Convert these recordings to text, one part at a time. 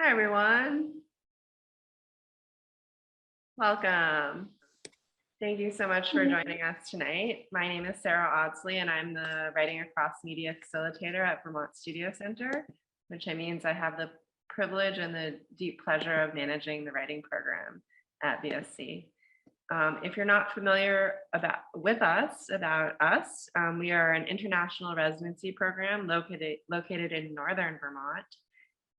Hi, everyone. Welcome. Thank you so much for joining us tonight. My name is Sarah Audsley, and I'm the Writing Across Media Facilitator at Vermont Studio Centre, which means I have the privilege and the deep pleasure of managing the writing program at VSC. If you're not familiar with us, we are an international residency program located in northern Vermont,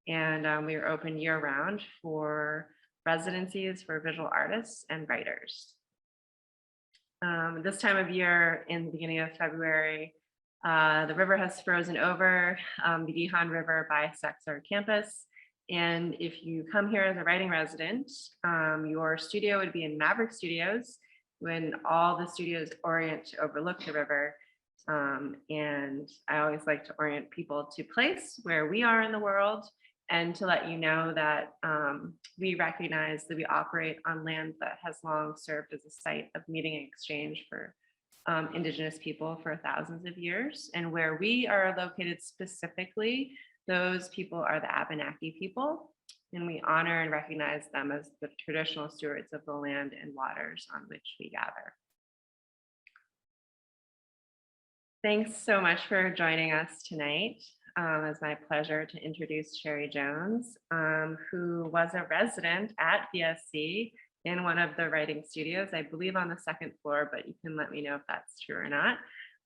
and we are open year-round for residencies for visual artists and writers. This time of year, in the beginning of February, the river has frozen over. The Gihon River bisects our campus. And if you come here as a writing resident, your studio would be in Maverick Studios, when all the studios orient to overlook the river. And I always like to orient people to place where we are in the world, and to let you know that we recognize that we operate on land that has long served as a site of meeting and exchange for Indigenous people for thousands of years. And where we are located specifically, those people are the Abenaki people, and we honor and recognize them as the traditional stewards of the land and waters on which we gather. Thanks so much for joining us tonight. It's my pleasure to introduce Cherie Jones, who was a resident at VSC in one of the writing studios, I believe on the second floor, but you can let me know if that's true or not.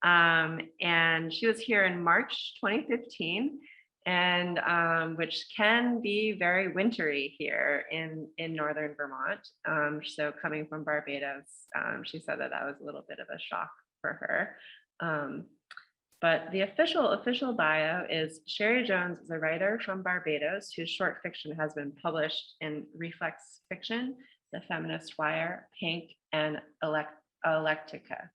And she was here in March 2015, and which can be very wintry here in northern Vermont. So coming from Barbados, she said that was a little bit of a shock for her. But the official bio is Cherie Jones is a writer from Barbados whose short fiction has been published in Reflex Fiction, the Feminist Wire, PANK and Eclectica,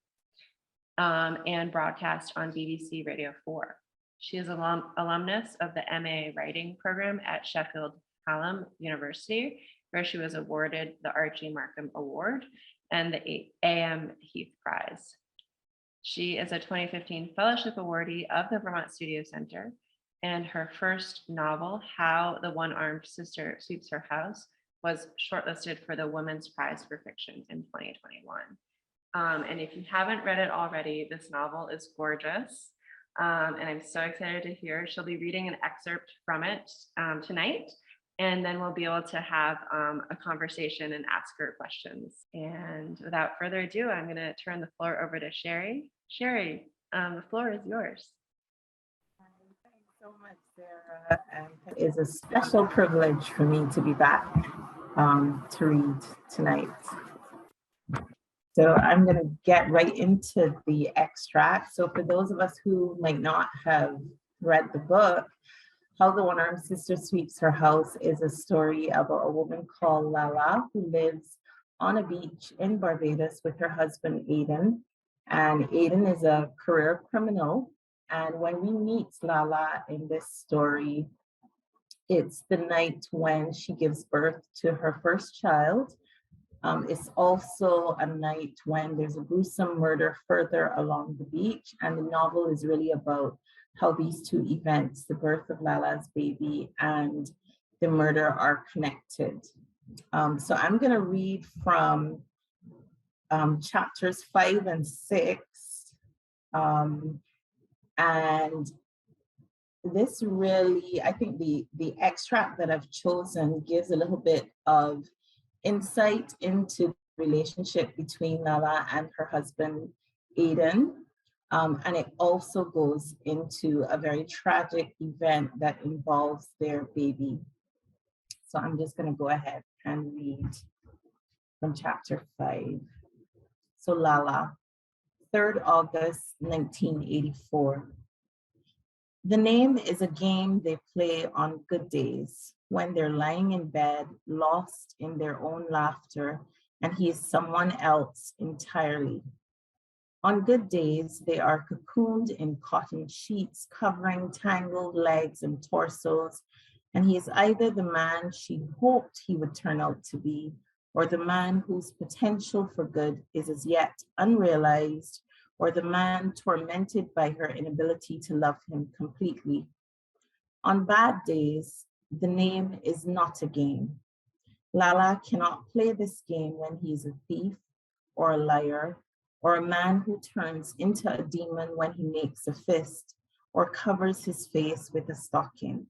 and broadcast on BBC Radio 4. She is alumnus of the MA Writing program at Sheffield Hallam University, where she was awarded the Archie Markham Award and the AM Heath Prize. She is a 2015 fellowship awardee of the Vermont Studio Centre, and her first novel, How the One-Armed Sister Sweeps Her House, was shortlisted for the Women's Prize for Fiction in 2021. And if you haven't read it already, this novel is gorgeous, and I'm so excited to hear. She'll be reading an excerpt from it tonight, and then we'll be able to have a conversation and ask her questions. And without further ado, I'm going to turn the floor over to Cherie. Cherie, the floor is yours. Thanks so much, Sarah. It is a special privilege for me to be back to read tonight. So I'm going to get right into the extract. So for those of us who might not have read the book, How the One-Armed Sister Sweeps Her House is a story about a woman called Lala who lives on a beach in Barbados with her husband, Aiden. And Aiden is a career criminal. And when we meet Lala in this story, it's the night when she gives birth to her first child. It's also a night when there's a gruesome murder further along the beach. And the novel is really about how these two events, the birth of Lala's baby and the murder, are connected. So I'm going to read from chapters 5 and 6. And this really, I think the extract that I've chosen gives a little bit of insight into the relationship between Lala and her husband, Aiden. And it also goes into a very tragic event that involves their baby. So I'm just going to go ahead and read from chapter 5. So Lala, 3rd August, 1984. The name is a game they play on good days when they're lying in bed, lost in their own laughter, and he is someone else entirely. On good days, they are cocooned in cotton sheets covering tangled legs and torsos, and he is either the man she hoped he would turn out to be, or the man whose potential for good is as yet unrealized, or the man tormented by her inability to love him completely. On bad days, The name is not a game. Lala cannot play this game when he is a thief or a liar, or a man who turns into a demon when he makes a fist or covers his face with a stocking.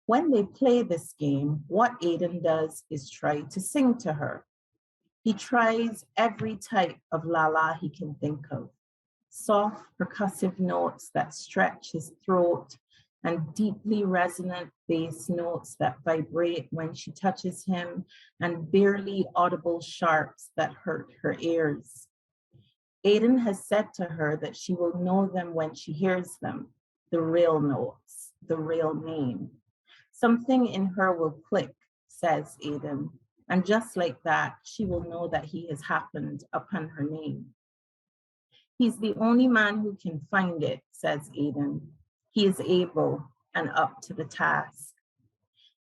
When they play this game, what Aiden does is try to sing to her. He tries every type of Lala he can think of. Soft, percussive notes that stretch his throat and deeply resonant bass notes that vibrate when she touches him and barely audible sharps that hurt her ears. Aiden has said to her that she will know them when she hears them, the real notes, the real name. Something in her will click, says Aiden, and just like that, she will know that he has happened upon her name. He's the only man who can find it, says Aiden. He is able and up to the task.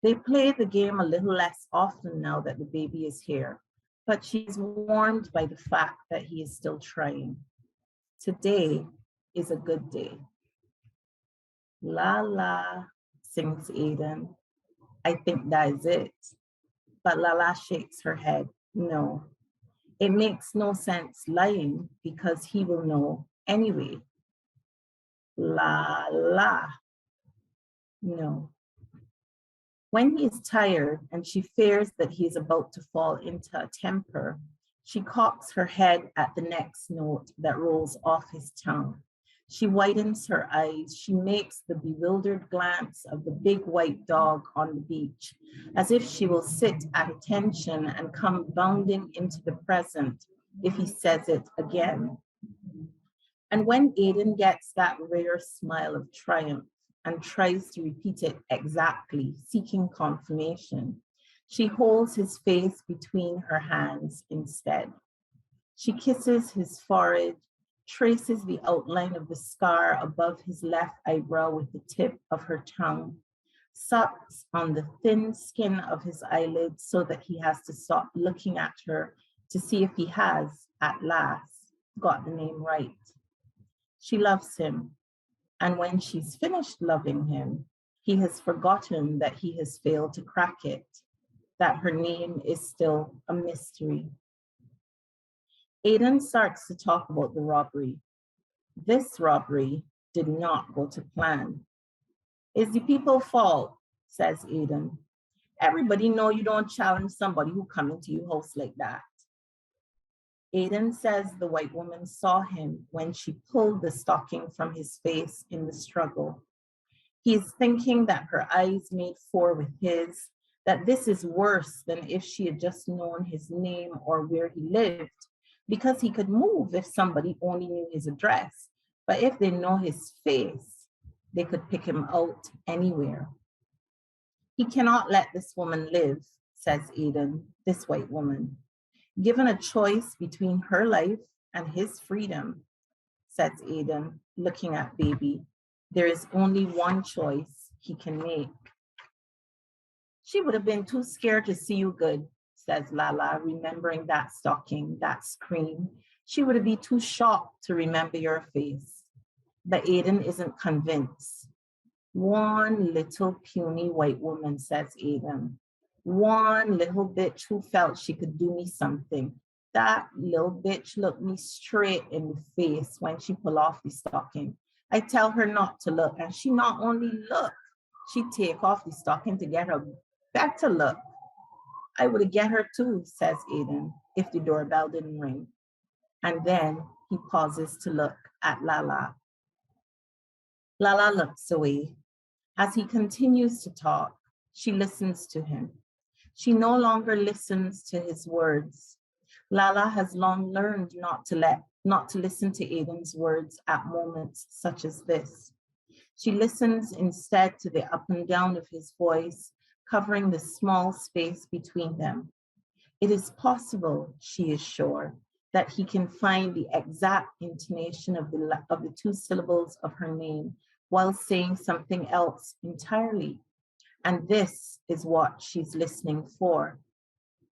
They play the game a little less often now that the baby is here, but she's warmed by the fact that he is still trying. Today is a good day. La la, sings Aiden. I think that is it. But Lala shakes her head. No, it makes no sense lying because he will know anyway. La la. No. When he is tired and she fears that he is about to fall into a temper, she cocks her head at the next note that rolls off his tongue. She widens her eyes. She makes the bewildered glance of the big white dog on the beach, as if she will sit at attention and come bounding into the present if he says it again. And when Aiden gets that rare smile of triumph and tries to repeat it exactly, seeking confirmation, she holds his face between her hands instead. She kisses his forehead, traces the outline of the scar above his left eyebrow with the tip of her tongue, sucks on the thin skin of his eyelids so that he has to stop looking at her to see if he has, at last, got the name right. She loves him, and when she's finished loving him, he has forgotten that he has failed to crack it, that her name is still a mystery. Aiden starts to talk about the robbery. This robbery did not go to plan. It's the people's fault, says Aiden. Everybody know you don't challenge somebody who come into your house like that. Aiden says the white woman saw him when she pulled the stocking from his face in the struggle. He is thinking that her eyes made four with his, that this is worse than if she had just known his name or where he lived, because he could move if somebody only knew his address. But if they know his face, they could pick him out anywhere. He cannot let this woman live, says Aiden, this white woman. Given a choice between her life and his freedom, says Aiden, looking at baby, there is only one choice he can make. She would have been too scared to see you good, says Lala, remembering that stocking, that scream. She would be too shocked to remember your face. But Aiden isn't convinced. One little puny white woman, says Aiden. One little bitch who felt she could do me something. That little bitch looked me straight in the face when she pulled off the stocking. I tell her not to look, and she not only look, she take off the stocking to get her better look. I would have get her too, says Aiden, if the doorbell didn't ring. And then he pauses to look at Lala. Lala looks away. As he continues to talk, she listens to him. She no longer listens to his words. Lala has long learned not to listen to Aiden's words at moments such as this. She listens instead to the up and down of his voice, covering the small space between them. It is possible, she is sure, that he can find the exact intonation of the two syllables of her name while saying something else entirely. And this is what she's listening for.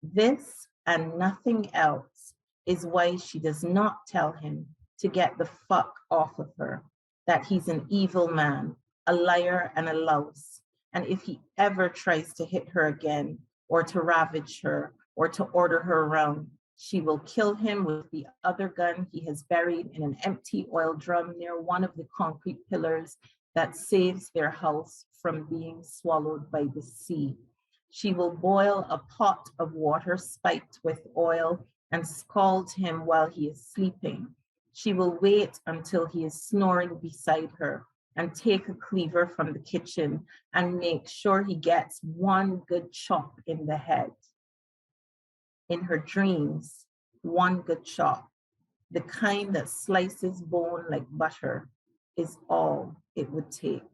This and nothing else is why she does not tell him to get the fuck off of her, that he's an evil man, a liar and a louse, And if he ever tries to hit her again, or to ravage her, or to order her around, she will kill him with the other gun he has buried in an empty oil drum near one of the concrete pillars that saves their house from being swallowed by the sea. She will boil a pot of water spiked with oil and scald him while he is sleeping. She will wait until he is snoring beside her and take a cleaver from the kitchen and make sure he gets one good chop in the head. In her dreams, one good chop, the kind that slices bone like butter, is all it would take.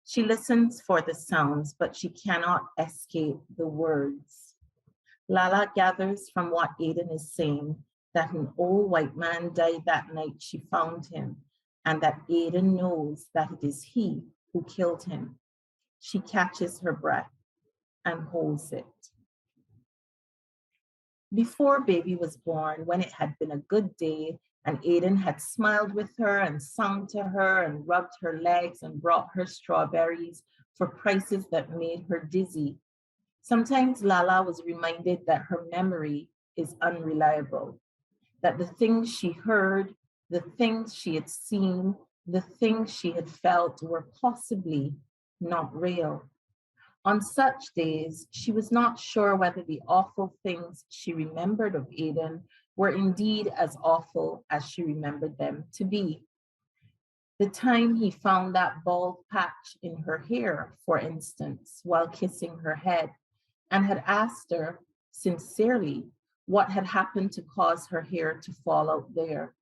She listens for the sounds, but she cannot escape the words. Lala gathers from what Aiden is saying that an old white man died that night she found him, and that Aiden knows that it is he who killed him. She catches her breath and holds it. Before baby was born, when it had been a good day, and Aiden had smiled with her and sung to her and rubbed her legs and brought her strawberries for prices that made her dizzy, sometimes Lala was reminded that her memory is unreliable, that the things she heard, the things she had seen, the things she had felt were possibly not real. On such days, she was not sure whether the awful things she remembered of Aiden were indeed as awful as she remembered them to be. The time he found that bald patch in her hair, for instance, while kissing her head, and had asked her sincerely what had happened to cause her hair to fall out there.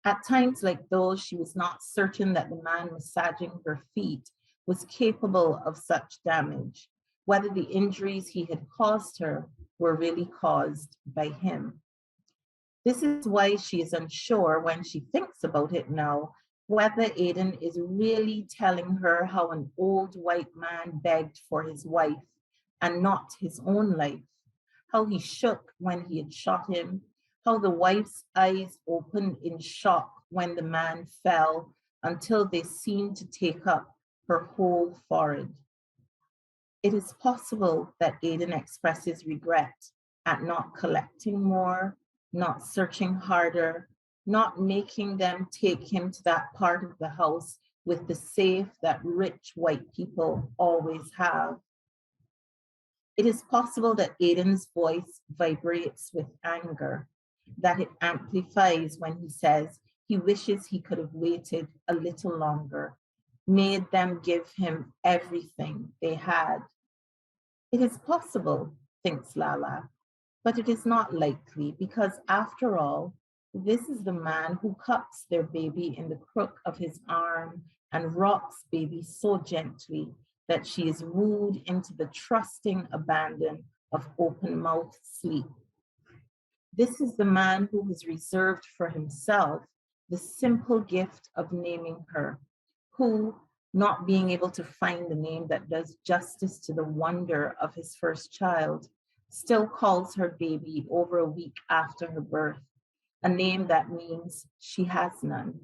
At times like those, she was not certain that the man massaging her feet was capable of such damage, whether the injuries he had caused her were really caused by him. This is why she is unsure when she thinks about it now, whether Aiden is really telling her how an old white man begged for his wife and not his own life, how he shook when he had shot him, how the wife's eyes opened in shock when the man fell until they seemed to take up her whole forehead. It is possible that Aiden expresses regret at not collecting more, not searching harder, not making them take him to that part of the house with the safe that rich white people always have. It is possible that Aiden's voice vibrates with anger, that it amplifies when he says he wishes he could have waited a little longer, made them give him everything they had. It is possible, thinks Lala, but it is not likely because after all, this is the man who cups their baby in the crook of his arm and rocks baby so gently that she is wooed into the trusting abandon of open-mouthed sleep. This is the man who has reserved for himself the simple gift of naming her, who, not being able to find the name that does justice to the wonder of his first child, still calls her baby over a week after her birth, a name that means she has none.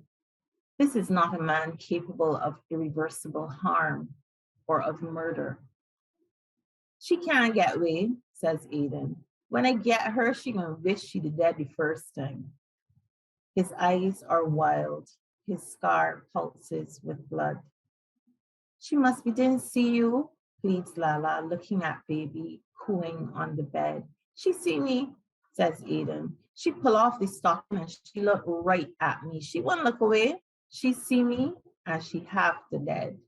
This is not a man capable of irreversible harm or of murder. She can't get away, says Aiden. When I get her, she gonna wish she'd dead the first time. His eyes are wild. His scar pulses with blood. She must be didn't see you, pleads Lala, looking at baby cooing on the bed. She see me, says Aiden. She pull off the stocking and she look right at me. She won't look away. She see me and she half the dead.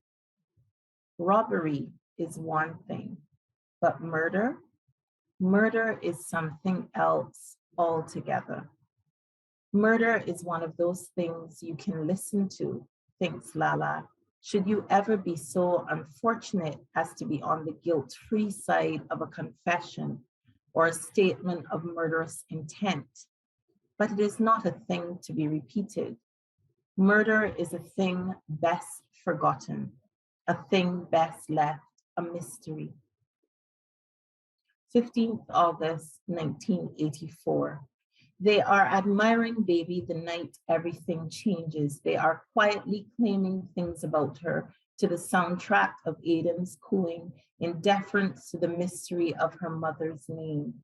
Robbery is one thing, but murder is something else altogether. Murder is one of those things you can listen to, thinks Lala, should you ever be so unfortunate as to be on the guilt-free side of a confession or a statement of murderous intent. But it is not a thing to be repeated. Murder is a thing best forgotten, a thing best left a mystery. 15th August, 1984. They are admiring baby the night everything changes. They are quietly claiming things about her, to the soundtrack of Aiden's cooing in deference to the mystery of her mother's name.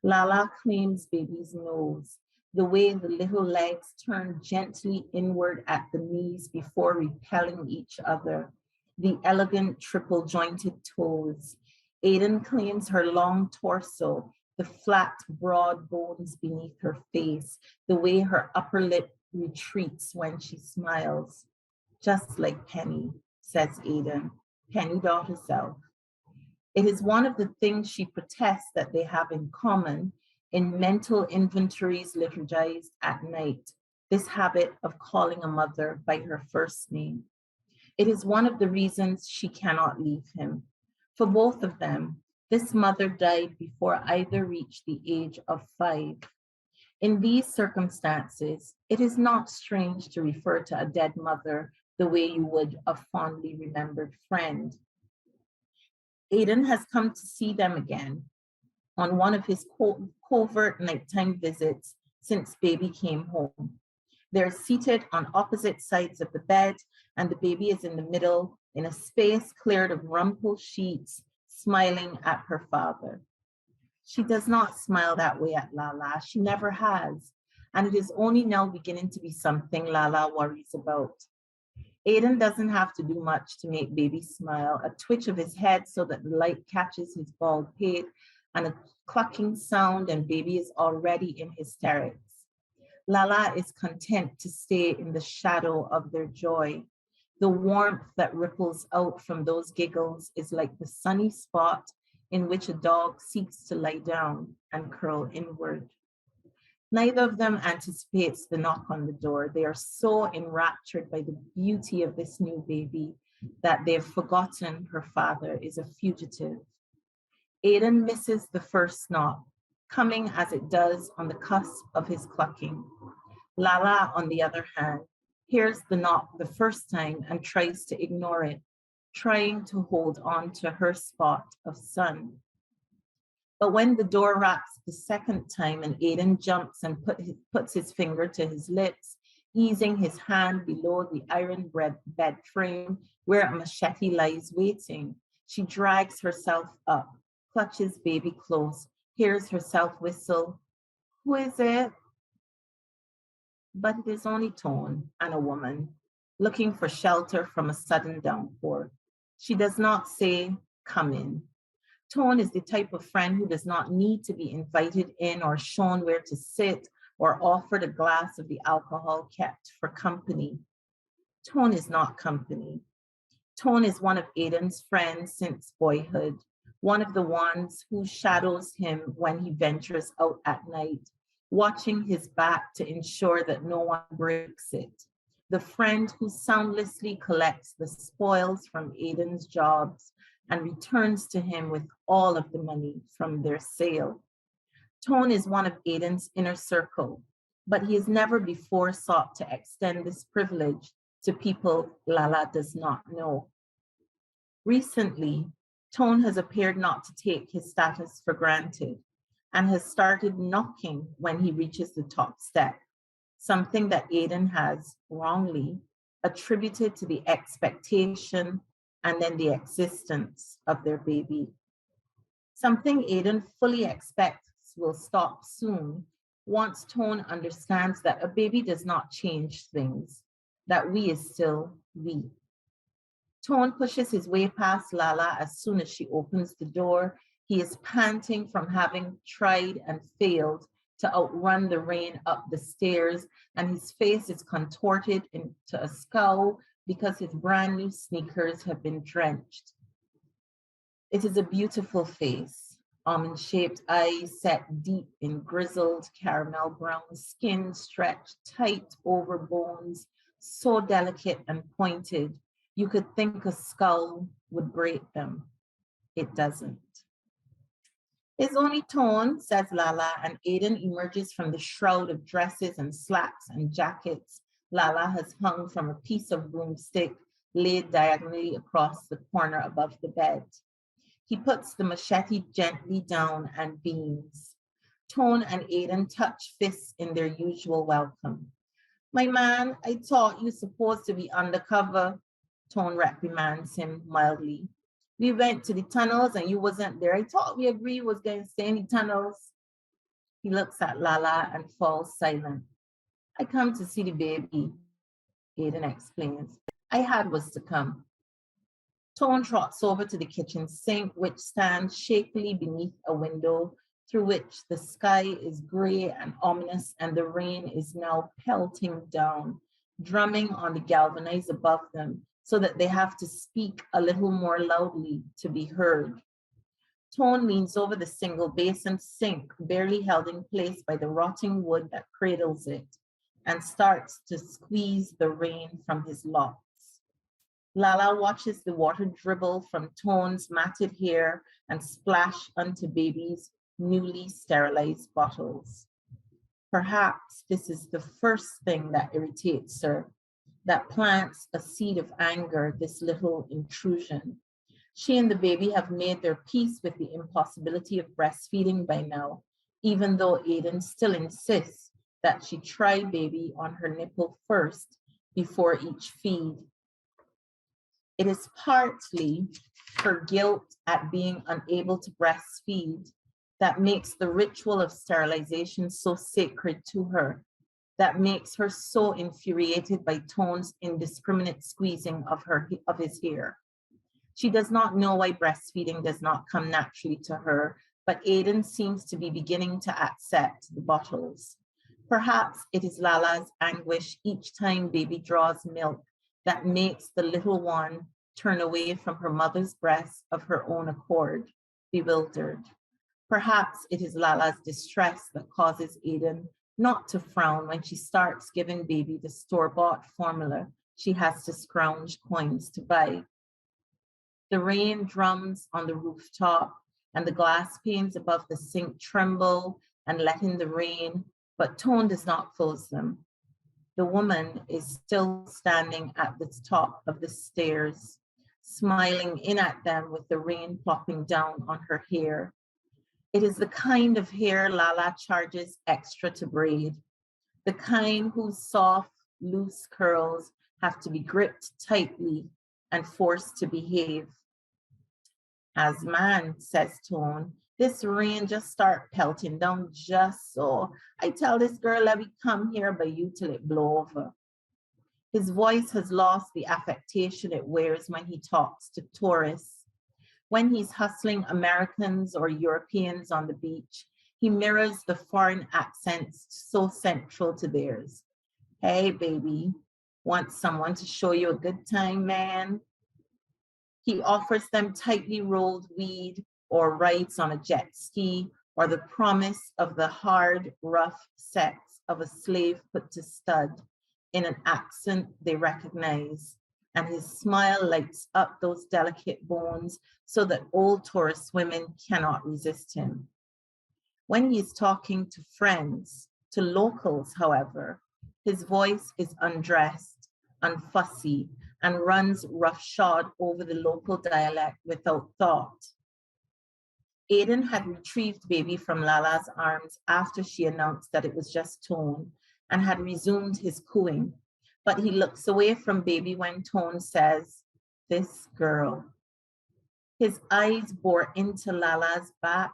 Lala claims baby's nose, the way the little legs turn gently inward at the knees before repelling each other, the elegant triple jointed toes. Aiden claims her long torso, the flat, broad bones beneath her face, the way her upper lip retreats when she smiles. Just like Penny, says Aiden, Penny doll herself. It is one of the things she protests that they have in common in mental inventories liturgized at night, this habit of calling a mother by her first name. It is one of the reasons she cannot leave him. For both of them, this mother died before either reached the age of 5. In these circumstances, it is not strange to refer to a dead mother the way you would a fondly remembered friend. Aiden has come to see them again on one of his covert nighttime visits since baby came home. They're seated on opposite sides of the bed, and the baby is in the middle in a space cleared of rumpled sheets, smiling at her father. She does not smile that way at Lala. She never has. And it is only now beginning to be something Lala worries about. Aiden doesn't have to do much to make baby smile, a twitch of his head so that the light catches his bald pate, and a clucking sound, and baby is already in hysterics. Lala is content to stay in the shadow of their joy. The warmth that ripples out from those giggles is like the sunny spot in which a dog seeks to lie down and curl inward. Neither of them anticipates the knock on the door. They are so enraptured by the beauty of this new baby that they've forgotten her father is a fugitive. Aiden misses the first knock, coming as it does on the cusp of his clucking. Lala, on the other hand, hears the knock the first time and tries to ignore it, trying to hold on to her spot of sun. But when the door raps the second time and Aiden jumps and puts his finger to his lips, easing his hand below the iron bed frame where a machete lies waiting, she drags herself up, clutches baby close, hears herself whistle, "Who is it?" But it is only Tone and a woman, looking for shelter from a sudden downpour. She does not say, "Come in." Tone is the type of friend who does not need to be invited in or shown where to sit or offered a glass of the alcohol kept for company. Tone is not company. Tone is one of Aiden's friends since boyhood, one of the ones who shadows him when he ventures out at night, watching his back to ensure that no one breaks it. The friend who soundlessly collects the spoils from Aiden's jobs and returns to him with all of the money from their sale. Tone is one of Aiden's inner circle, but he has never before sought to extend this privilege to people Lala does not know. Recently, Tone has appeared not to take his status for granted and has started knocking when he reaches the top step, something that Aiden has wrongly attributed to the expectation and then the existence of their baby. Something Aiden fully expects will stop soon once Tone understands that a baby does not change things, that we is still we. Tone pushes his way past Lala as soon as she opens the door. He is panting from having tried and failed to outrun the rain up the stairs, and his face is contorted into a scowl because his brand new sneakers have been drenched. It is a beautiful face, almond-shaped eyes set deep in grizzled caramel brown skin stretched tight over bones, so delicate and pointed, you could think a skull would break them. It doesn't. "It's only Tone," says Lala, and Aiden emerges from the shroud of dresses and slacks and jackets Lala has hung from a piece of broomstick laid diagonally across the corner above the bed. He puts the machete gently down and beams. Tone and Aiden touch fists in their usual welcome. "My man, I thought you supposed to be undercover." Tone reprimands him mildly. We went to the tunnels and you wasn't there. I thought we agreed was going to stay in the tunnels. He looks at Lala and falls silent. I come to see the baby, Aiden explains. I had was to come. Tone trots over to the kitchen sink, which stands shakily beneath a window through which the sky is gray and ominous and the rain is now pelting down, drumming on the galvanized above them so that they have to speak a little more loudly to be heard. Tone leans over the single basin sink, barely held in place by the rotting wood that cradles it, and starts to squeeze the rain from his locks. Lala watches the water dribble from Tone's matted hair and splash onto baby's newly sterilized bottles. Perhaps this is the first thing that irritates her, that plants a seed of anger, this little intrusion. She and the baby have made their peace with the impossibility of breastfeeding by now, even though Aiden still insists that she try baby on her nipple first before each feed. It is partly her guilt at being unable to breastfeed that makes the ritual of sterilization so sacred to her, that makes her so infuriated by Tone's indiscriminate squeezing of his hair. She does not know why breastfeeding does not come naturally to her, but Aiden seems to be beginning to accept the bottles. Perhaps it is Lala's anguish each time baby draws milk that makes the little one turn away from her mother's breast of her own accord, bewildered. Perhaps it is Lala's distress that causes Aiden not to frown when she starts giving baby the store-bought formula she has to scrounge coins to buy. The rain drums on the rooftop and the glass panes above the sink tremble and let in the rain, but Tone does not close them. The woman is still standing at the top of the stairs, smiling in at them with the rain plopping down on her hair. It is the kind of hair Lala charges extra to braid, the kind whose soft, loose curls have to be gripped tightly and forced to behave. As man, says Tone, this rain just start pelting down just so. I tell this girl let me come here by you till it blow over. His voice has lost the affectation it wears when he talks to tourists. When he's hustling Americans or Europeans on the beach, he mirrors the foreign accents so central to theirs. Hey, baby, want someone to show you a good time, man? He offers them tightly rolled weed or rides on a jet ski or the promise of the hard, rough sex of a slave put to stud in an accent they recognize. And his smile lights up those delicate bones so that old tourist women cannot resist him. When he is talking to friends, to locals, however, his voice is undressed, unfussy, and runs roughshod over the local dialect without thought. Aiden had retrieved baby from Lala's arms after she announced that it was just Tone and had resumed his cooing, but he looks away from baby when Tone says, "This girl." His eyes bore into Lala's back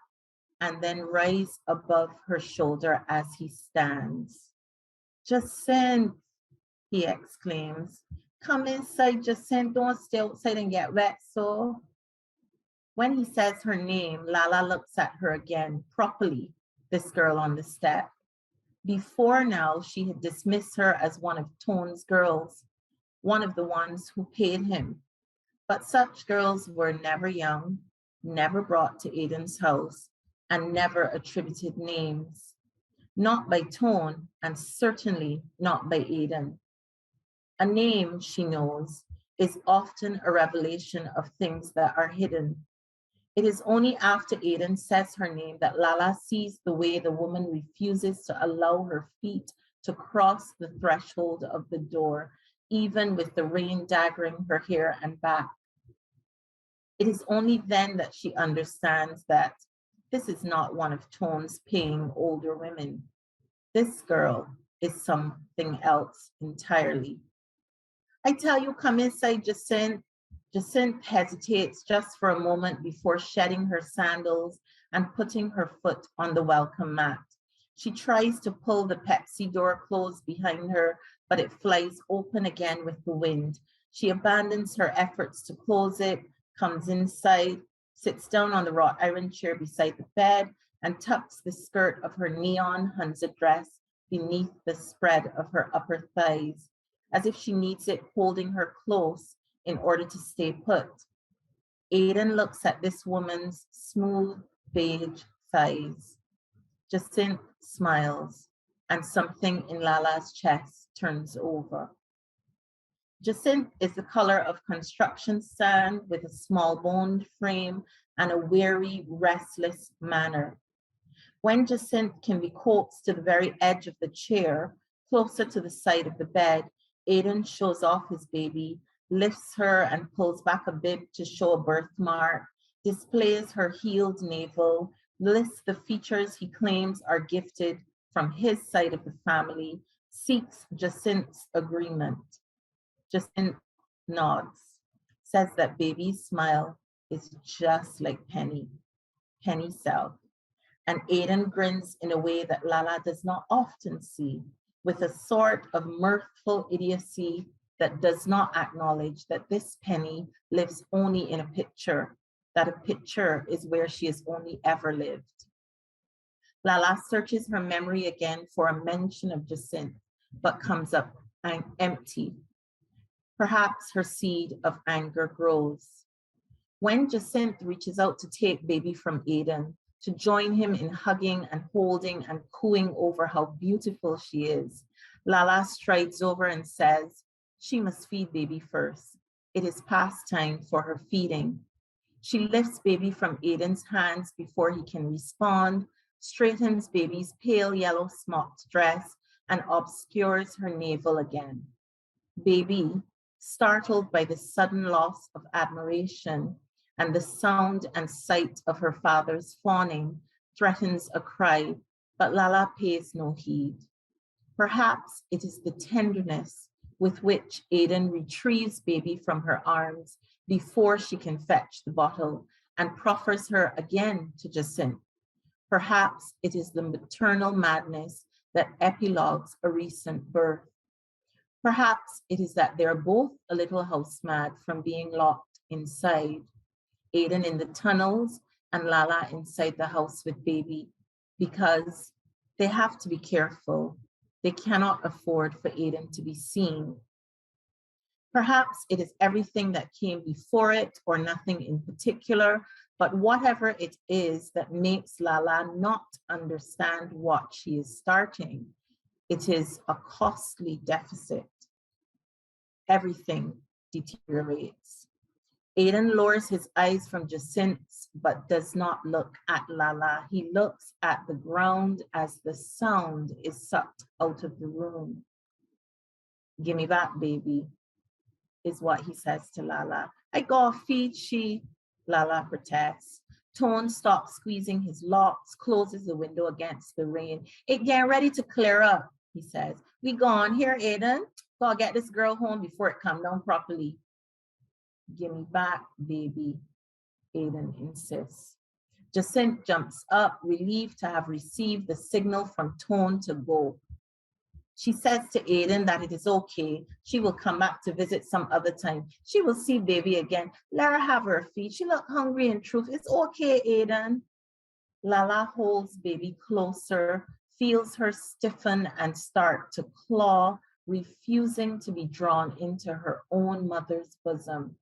and then rise above her shoulder as he stands. "Jacinth," he exclaims. "Come inside, Jacinth. Don't stay outside and get wet, so." When he says her name, Lala looks at her again, properly, this girl on the step. Before now, she had dismissed her as one of Tone's girls, one of the ones who paid him. But such girls were never young, never brought to Aiden's house, and never attributed names. Not by Tone, and certainly not by Aiden. A name, she knows, is often a revelation of things that are hidden. It is only after Aiden says her name that Lala sees the way the woman refuses to allow her feet to cross the threshold of the door, even with the rain daggering her hair and back. It is only then that she understands that this is not one of Tone's paying older women. This girl is something else entirely. I tell you, come inside, Jacinth. Jacinth hesitates just for a moment before shedding her sandals and putting her foot on the welcome mat. She tries to pull the Pepsi door closed behind her, but it flies open again with the wind. She abandons her efforts to close it, comes inside, sits down on the wrought iron chair beside the bed, and tucks the skirt of her neon Hunza dress beneath the spread of her upper thighs, as if she needs it holding her close in order to stay put. Aidan looks at this woman's smooth beige thighs. Jacinth smiles, and something in Lala's chest turns over. Jacinth is the color of construction sand with a small-boned frame and a weary, restless manner. When Jacinth can be coaxed to the very edge of the chair, closer to the side of the bed, Aidan shows off his baby, lifts her and pulls back a bib to show a birthmark, displays her healed navel, lists the features he claims are gifted from his side of the family, seeks Jacinth's agreement. Jacinth nods, says that baby's smile is just like Penny's self. And Aidan grins in a way that Lala does not often see, with a sort of mirthful idiocy that does not acknowledge that this Penny lives only in a picture, that a picture is where she has only ever lived. Lala searches her memory again for a mention of Jacinth, but comes up empty. Perhaps her seed of anger grows. When Jacinth reaches out to take baby from Aidan, to join him in hugging and holding and cooing over how beautiful she is, Lala strides over and says, she must feed baby first. It is past time for her feeding. She lifts baby from Aidan's hands before he can respond, straightens baby's pale yellow smocked dress, and obscures her navel again. Baby, startled by the sudden loss of admiration and the sound and sight of her father's fawning, threatens a cry, but Lala pays no heed. Perhaps it is the tenderness with which Aidan retrieves baby from her arms before she can fetch the bottle and proffers her again to Jacinth. Perhaps it is the maternal madness that epilogues a recent birth. Perhaps it is that they're both a little house mad from being locked inside, Aidan in the tunnels and Lala inside the house with baby, because they have to be careful. They cannot afford for Aidan to be seen. Perhaps it is everything that came before it or nothing in particular, but whatever it is that makes Lala not understand what she is starting, it is a costly deficit. Everything deteriorates. Aidan lowers his eyes from Jacinth's, but does not look at Lala. He looks at the ground as the sound is sucked out of the room. Give me back, baby, is what he says to Lala. I gotta feed she, Lala protests. Tone stops squeezing his locks, closes the window against the rain. It getting ready to clear up, he says. We gone here, Aidan. Gotta get this girl home before it come down properly. Give me back, baby, Aidan insists. Jacinth jumps up, relieved to have received the signal from Tone to go. She says to Aidan that it is okay. She will come back to visit some other time. She will see baby again. Let her have her feed. She look hungry in truth. It's okay, Aidan. Lala holds baby closer, feels her stiffen and start to claw, refusing to be drawn into her own mother's bosom.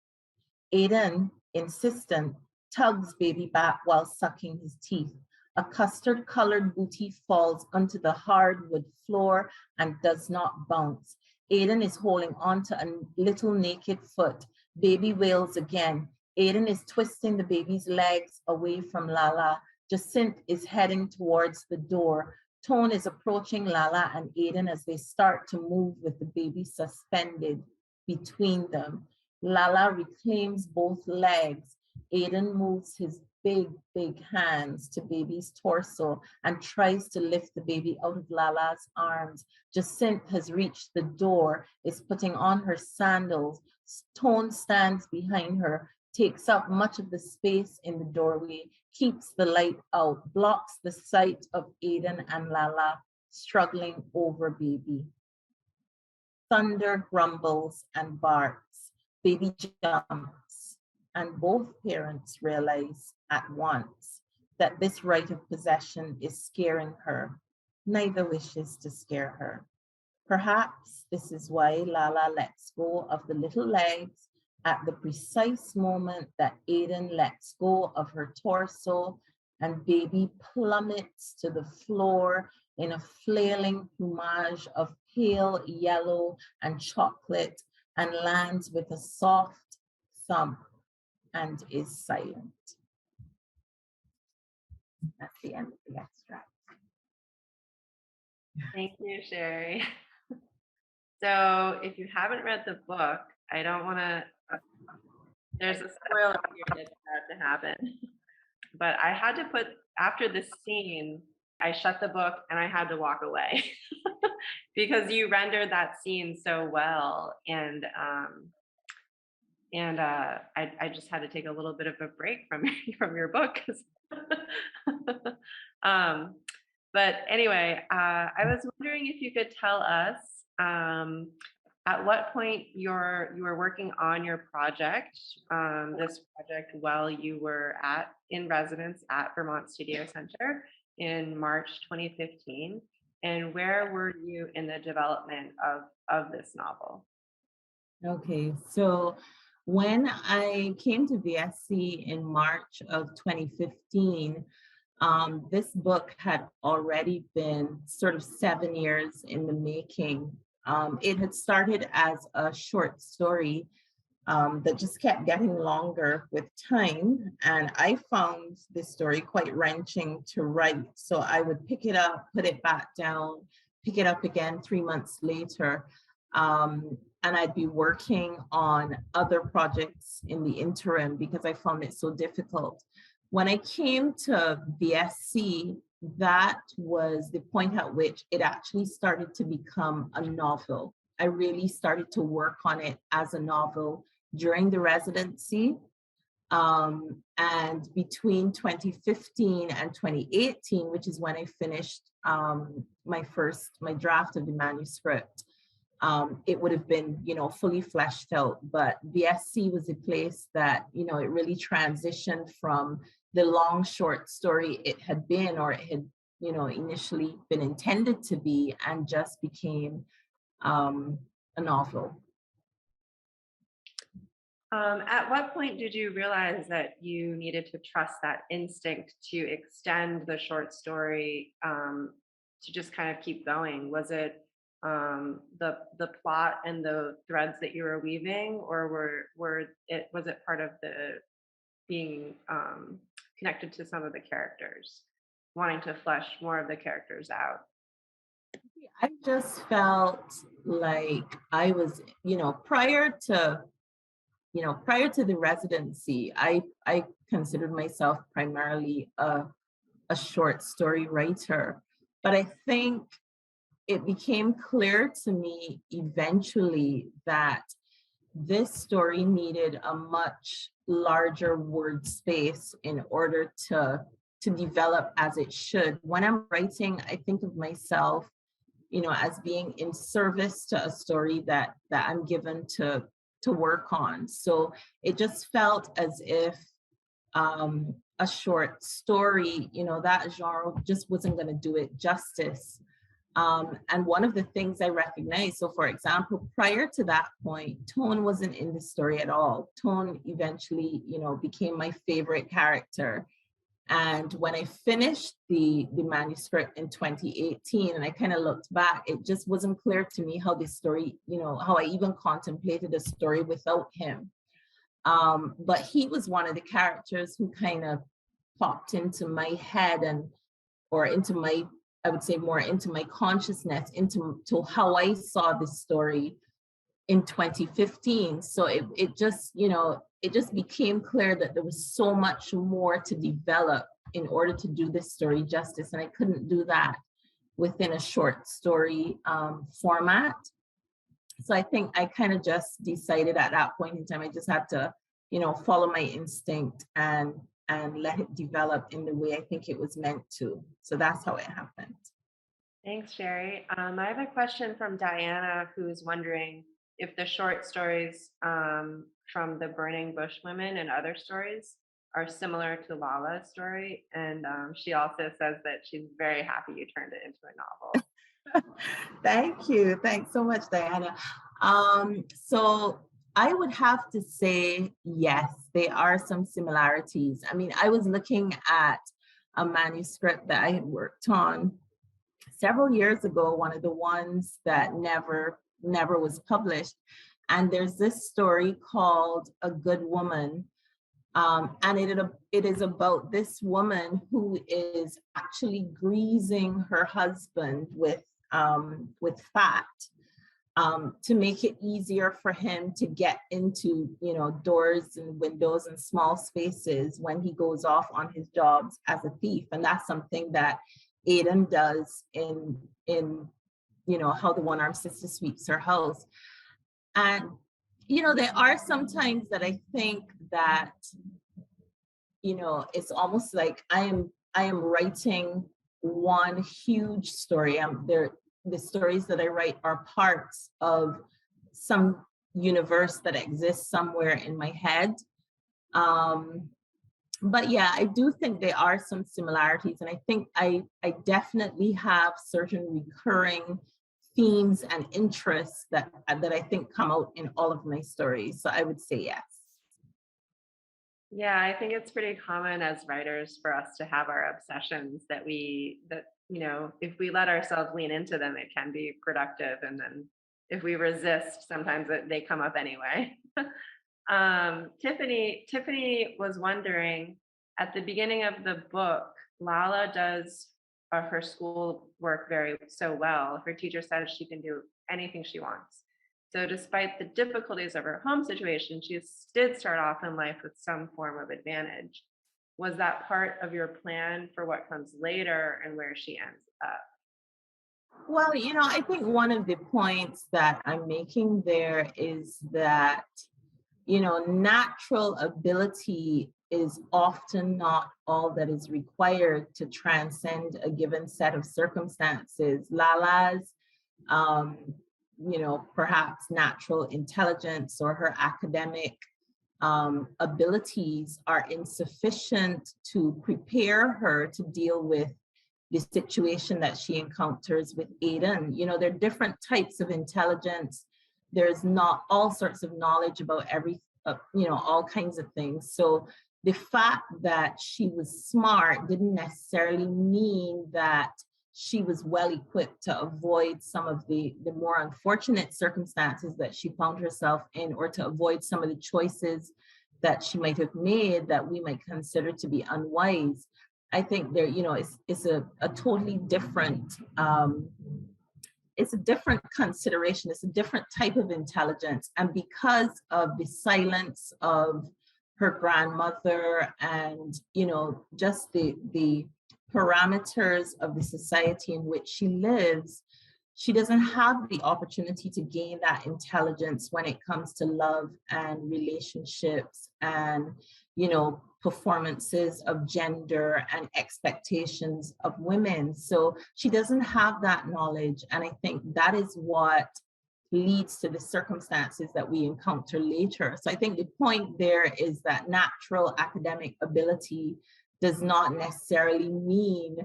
Aidan, insistent, tugs baby back while sucking his teeth. A custard-colored booty falls onto the hardwood floor and does not bounce. Aidan is holding onto a little naked foot. Baby wails again. Aidan is twisting the baby's legs away from Lala. Jacinth is heading towards the door. Tone is approaching Lala and Aidan as they start to move with the baby suspended between them. Lala reclaims both legs. Aiden moves his big hands to baby's torso and tries to lift the baby out of Lala's arms. Jacinth has reached the door, is putting on her sandals. Tone stands behind her, takes up much of the space in the doorway, keeps the light out, blocks the sight of Aiden and Lala struggling over baby. Thunder grumbles and barks. Baby jumps, and both parents realize at once that this right of possession is scaring her. Neither wishes to scare her. Perhaps this is why Lala lets go of the little legs at the precise moment that Aiden lets go of her torso, and baby plummets to the floor in a flailing plumage of pale yellow and chocolate, and lands with a soft thump and is silent. That's the end of the extract. Thank you, Cherie. So if you haven't read the book, I don't want to, there's a spoiler here that's about to happen. But I had to put, after this scene, I shut the book and I had to walk away because you rendered that scene so well. And I just had to take a little bit of a break from your book. But anyway, I was wondering if you could tell us at what point you were working on your project, this project, while you were in residence at Vermont Studio Centre in March 2015, and where were you in the development of this novel? Okay, so when I came to VSC in March of 2015, this book had already been sort of 7 years in the making. It had started as a short story that just kept getting longer with time. And I found this story quite wrenching to write. So I would pick it up, put it back down, pick it up again 3 months later. And I'd be working on other projects in the interim because I found it so difficult. When I came to VSC, that was the point at which it actually started to become a novel. I really started to work on it as a novel during the residency. And between 2015 and 2018, which is when I finished my draft of the manuscript, it would have been, fully fleshed out. But VSC was a place that, it really transitioned from the long short story it had been, or it had, initially been intended to be, and just became a novel. At what point did you realize that you needed to trust that instinct to extend the short story, to just kind of keep going? Was it the plot and the threads that you were weaving, or was it part of the being connected to some of the characters, wanting to flesh more of the characters out? I just felt like I was, prior to the residency, I considered myself primarily a short story writer. But I think it became clear to me eventually that this story needed a much larger word space in order to develop as it should. When I'm writing, I think of myself, as being in service to a story that I'm given to work on. So it just felt as if a short story, that genre just wasn't going to do it justice. And one of the things I recognized, so for example, prior to that point, Tone wasn't in the story at all. Tone eventually, became my favorite character. And when I finished the manuscript in 2018, and I kind of looked back, it just wasn't clear to me how this story, how I even contemplated a story without him. But he was one of the characters who kind of popped into my head or into my, I would say more into my consciousness, into how I saw this story in 2015. So it just, it just became clear that there was so much more to develop in order to do this story justice. And I couldn't do that within a short story format. So I think I kind of just decided at that point in time, I just had to, follow my instinct and let it develop in the way I think it was meant to. So that's how it happened. Thanks, Cherie. I have a question from Diana, who's wondering if the short stories from the Burning Bush Women and other stories are similar to Lala's story. And she also says that she's very happy you turned it into a novel. Thank you. Thanks so much, Diana. So I would have to say, yes, there are some similarities. I mean, I was looking at a manuscript that I had worked on several years ago, one of the ones that never was published. And there's this story called A Good Woman. And it is about this woman who is actually greasing her husband with fat to make it easier for him to get into, doors and windows and small spaces when he goes off on his jobs as a thief. And that's something that Aiden does in How the One-Armed Sister Sweeps Her House. And there are some times that I think that it's almost like I am writing one huge story. The stories that I write are parts of some universe that exists somewhere in my head. But yeah, I do think there are some similarities, and I think I definitely have certain recurring themes and interests that I think come out in all of my stories. So I would say yes. Yeah, I think it's pretty common as writers for us to have our obsessions that if we let ourselves lean into them, it can be productive. And then if we resist, sometimes they come up anyway. Tiffany was wondering, at the beginning of the book, Lala does her school work so well. Her teacher says she can do anything she wants. So despite the difficulties of her home situation, she did start off in life with some form of advantage. Was that part of your plan for what comes later and where she ends up? Well, I think one of the points that I'm making there is that, natural ability is often not all that is required to transcend a given set of circumstances. Lala's perhaps natural intelligence or her academic abilities are insufficient to prepare her to deal with the situation that she encounters with Aiden. There are different types of intelligence. There's not all sorts of knowledge about all kinds of things. So the fact that she was smart didn't necessarily mean that she was well equipped to avoid some of the more unfortunate circumstances that she found herself in, or to avoid some of the choices that she might have made that we might consider to be unwise. I think there, it's a totally different, it's a different consideration. It's a different type of intelligence. And because of the silence of her grandmother and, just the parameters of the society in which she lives, she doesn't have the opportunity to gain that intelligence when it comes to love and relationships and, performances of gender and expectations of women. So she doesn't have that knowledge. And I think that is what leads to the circumstances that we encounter later. So I think the point there is that natural academic ability does not necessarily mean,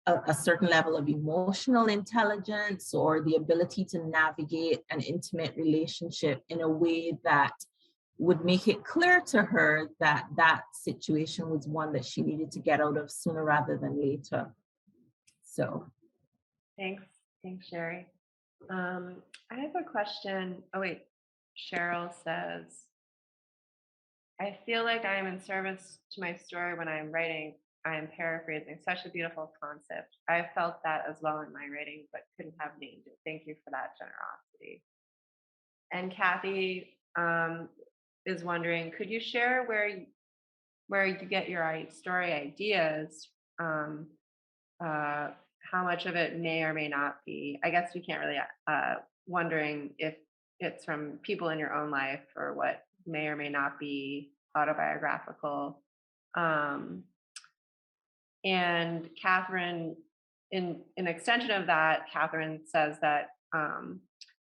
a certain level of emotional intelligence or the ability to navigate an intimate relationship in a way that would make it clear to her that that situation was one that she needed to get out of sooner rather than later. So. Thanks, Cherie. I have a question. Oh wait, Cheryl says, I feel like I am in service to my story when I am writing. I'm paraphrasing, such a beautiful concept. I felt that as well in my writing, but couldn't have named it. Thank you for that generosity. And Kathy is wondering, could you share where you get your story ideas? How much of it may or may not be? I guess we can't really wondering if it's from people in your own life or what may or may not be autobiographical. And Catherine, in an extension of that, Catherine says that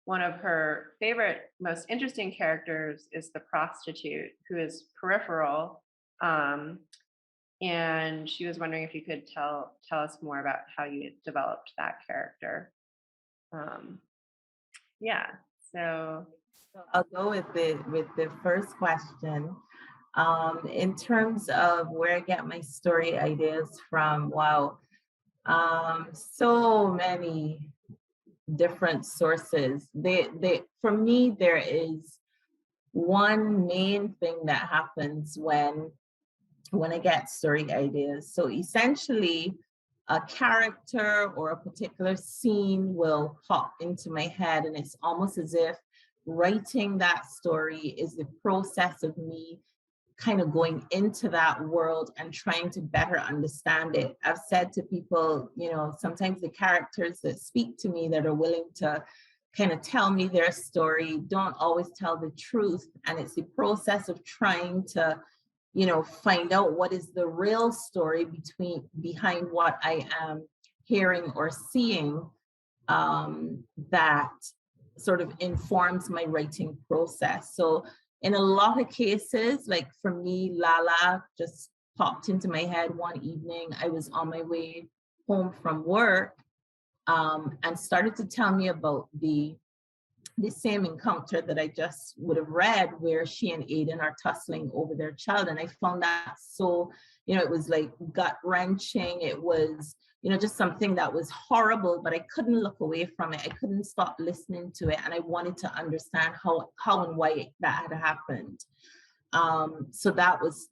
one of her favorite, most interesting characters is the prostitute, who is peripheral. And she was wondering if you could tell us more about how you developed that character. Yeah, so I'll go with the first question. In terms of where I get my story ideas from, wow, so many different sources. For me, there is one main thing that happens when I get story ideas. So essentially, a character or a particular scene will pop into my head, and it's almost as if writing that story is the process of me kind of going into that world and trying to better understand it. I've said to people, sometimes the characters that speak to me, that are willing to kind of tell me their story, don't always tell the truth. And it's the process of trying to, find out what is the real story behind what I am hearing or seeing, that sort of informs my writing process. So in a lot of cases, like for me, Lala just popped into my head one evening. I was on my way home from work, and started to tell me about the same encounter that I just would have read, where she and Aiden are tussling over their child. And I found that so, it was like gut wrenching. It was, just something that was horrible, but I couldn't look away from it. I couldn't stop listening to it. And I wanted to understand how and why that had happened. So that was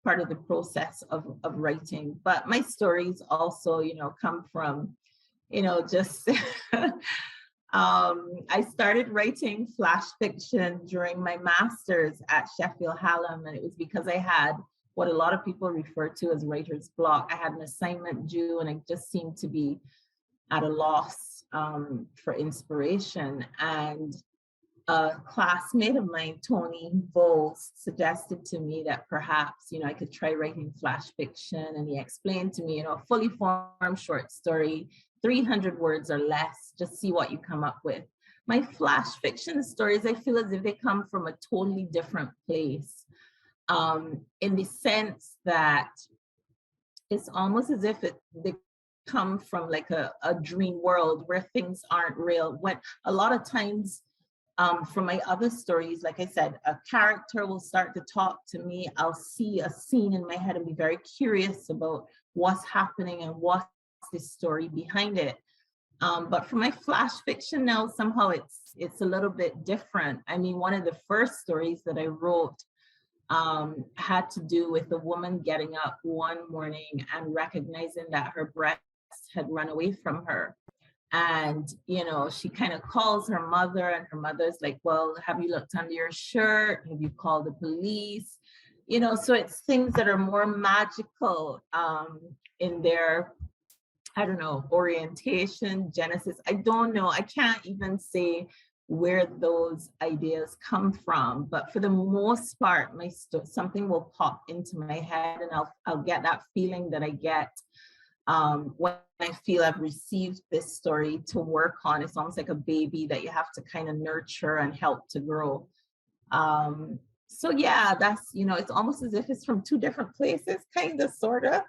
part of the process of writing. But my stories also, come from, just I started writing flash fiction during my master's at Sheffield Hallam, and it was because I had what a lot of people refer to as writer's block. I had an assignment due, and I just seemed to be at a loss for inspiration. And a classmate of mine, Tony Bowles, suggested to me that perhaps, I could try writing flash fiction. And he explained to me, a fully formed short story, 300 words or less, just see what you come up with. My flash fiction stories, I feel as if they come from a totally different place, in the sense that it's almost as if they come from like a dream world where things aren't real. When a lot of times, from my other stories, like I said, a character will start to talk to me. I'll see a scene in my head and be very curious about what's happening and what's the story behind it. But for my flash fiction now, somehow it's a little bit different. I mean, one of the first stories that I wrote had to do with a woman getting up one morning and recognizing that her breast had run away from her. And, she kind of calls her mother, and her mother's like, well, have you looked under your shirt? Have you called the police? So it's things that are more magical in their, I don't know, orientation, genesis. I don't know. I can't even say where those ideas come from, but for the most part, something will pop into my head, and I'll get that feeling that I get when I feel I've received this story to work on. It's almost like a baby that you have to kind of nurture and help to grow. So yeah, that's, it's almost as if it's from two different places, kind of, sort of.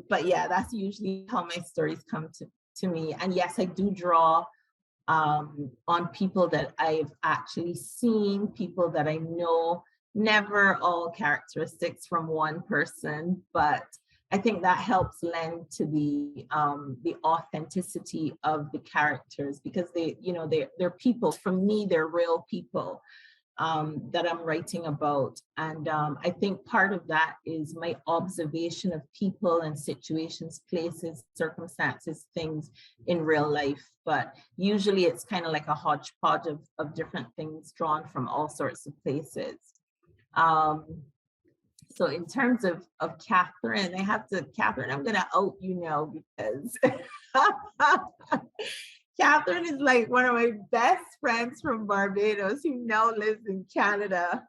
But yeah, that's usually how my stories come to me. And yes, I do draw on people that I've actually seen, people that I know, never all characteristics from one person, but I think that helps lend to the authenticity of the characters, because they're people. For me, they're real people. that I'm writing about. And I think part of that is my observation of people and situations, places, circumstances, things in real life. But usually it's kind of like a hodgepodge of different things drawn from all sorts of places. So in terms of Catherine, Catherine, I'm gonna out you now because Catherine is like one of my best friends from Barbados who now lives in Canada